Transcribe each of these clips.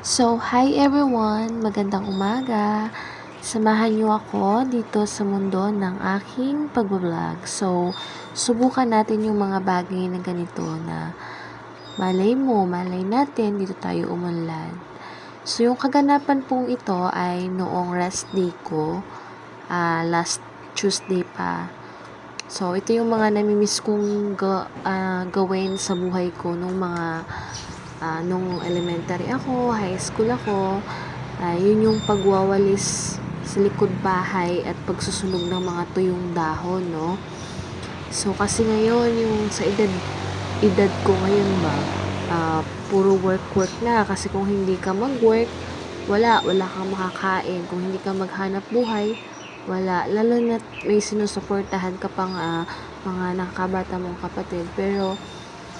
So, hi everyone! Magandang umaga! Samahan niyo ako dito sa mundo ng aking pagbablog. So, subukan natin yung mga bagay na ganito na malay natin dito tayo umunlad. So, yung kaganapan pong ito ay noong rest day ko, last Tuesday pa. So, ito yung mga namimiss kong gawin sa buhay ko nung nung elementary ako, high school ako. Yun yung pagwawalis sa likod bahay at pagsusunog ng mga tuyong dahon, no? So, kasi ngayon, yung sa edad ko ngayon ba, puro work na. Kasi kung hindi ka mag-work, wala kang makakain. Kung hindi ka maghanap buhay, wala. Lalo na may sinusuportahan ka pang mga nakakabata mong kapatid. Pero,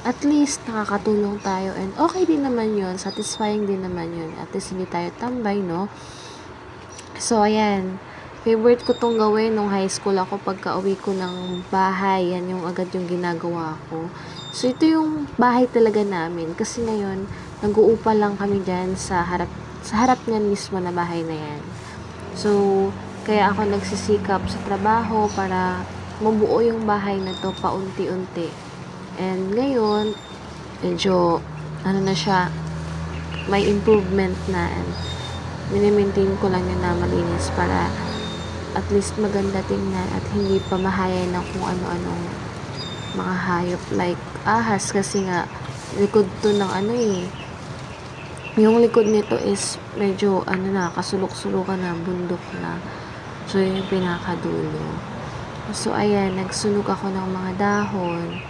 at least, nakakatulong tayo. And okay din naman yun. Satisfying din naman yun. At least, hindi tayo tambay, no? So, ayan. Favorite ko tong gawin nung high school ako pagka uwi ko ng bahay. Yan yung agad yung ginagawa ko. So, ito yung bahay talaga namin. Kasi ngayon, nag-uupa lang kami dyan sa harap niyan mismo na bahay na yan. So, kaya ako nagsisikap sa trabaho para mabuo yung bahay na to paunti-unti. And ngayon, medyo, na siya, may improvement na. And minimaintain ko lang yun na malinis para at least maganda tingnan at hindi pa mahayay ng kung ano-anong mga hayop like ahas kasi nga likod to ng yung likod nito is medyo kasulok-sulukan na, bundok na. So yun yung pinakadulo. So ayan, nagsunog ako ng mga dahon.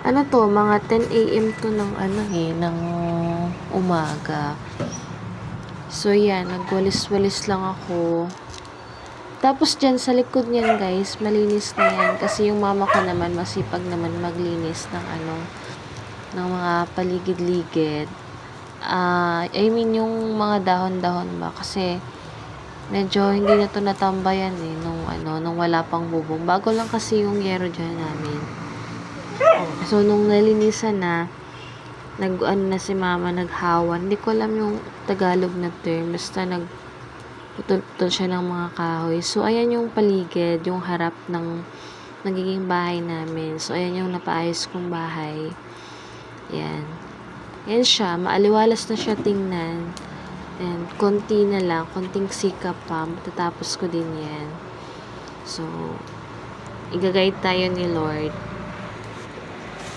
Mga 10 AM to ng umaga. So, yan, nagwalis-walis lang ako. Tapos, dyan sa likod niyan, guys, malinis na yan. Kasi yung mama ko naman, masipag naman maglinis ng mga paligid-ligid. Yung mga dahon-dahon ba? Kasi, medyo hindi na to natambayan nung wala pang bubong. Bago lang kasi yung yero dyan namin. So, nung nalinisan na, na si mama, naghawan. Hindi ko alam yung Tagalog na term. Basta nagputol-putol siya ng mga kahoy. So, ayan yung paligid, yung harap ng nagiging bahay namin. So, ayan yung napaayos kong bahay. Yan. Yan siya. Maaliwalas na siya tingnan. And, konting sikap pa. Matatapos ko din yan. So, i-guide tayo ni Lord.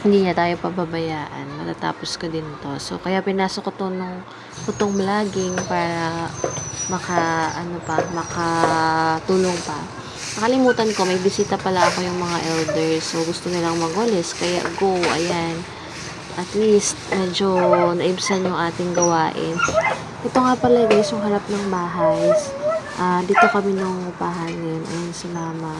Hindi niya tayo pababayaan. Matatapos ko din to. So, kaya pinasok ko tong vlogging para makatulong pa. Nakalimutan ko, may bisita pala ako yung mga elders. So, gusto nilang magwalis. Kaya, go, ayan. At least, medyo naibsan yung ating gawain. Ito nga pala, guys, yung harap ng bahay. Dito kami nung upahan ngayon. Ayan si mama.